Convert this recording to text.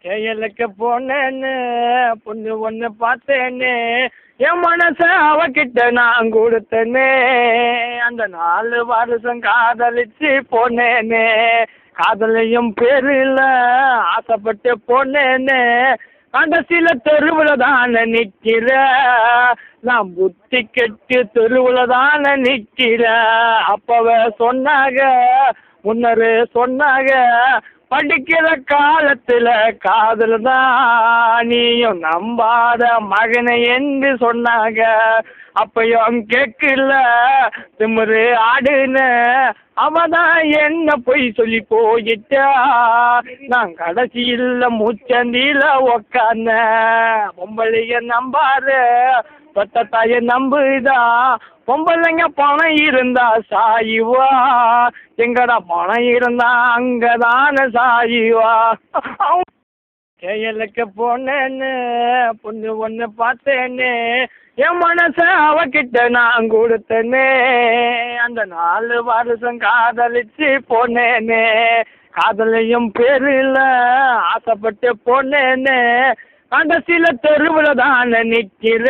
செயலுக்கு போனேன்னு பொண்ணு ஒன்று பார்த்தேன்னு என் மனச அவகிட்ட நான் கொடுத்தேனே. அந்த 4 வருஷம் காதலிச்சு போனேனே. காதலையும் பேரில் ஆசைப்பட்டு போனேனே. கடைசியில தெருவில் தானே நிற்கிற. நான் புத்தி கெட்டு தெருவில் தானே நிற்கிற. அப்பவே சொன்னாங்க, முன்னரே சொன்னாங்க, படிக்கிற காலத்துல காதல் தான் நீயும் நம்பாத மகனை என்று சொன்னாங்க. அப்பயும் கேட்கல திமுரு ஆடுன. அவதான் என்ன பொய் சொல்லி போயிட்டா. நான் கடைசியில் மூச்சந்தில உக்காந்த. பொம்பளைய நம்பாரு பத்த தாய நம்புதா. பொம்பளைங்க பணம் இருந்தா சாயுவா. எங்கடா பணம் இருந்தா அங்கதான சாயுவா. செயலுக்கு போனேன்னு பொண்ணு ஒன்று பார்த்தேன்னு என் மனச அவகிட்ட நான் கொடுத்தேனே. அந்த 4 வருஷம் காதலிச்சு போனேனே. காதலையும் பேரில் ஆசைப்பட்டு போனேனே. கடைசியில தெருவில் தானே நிற்கிற.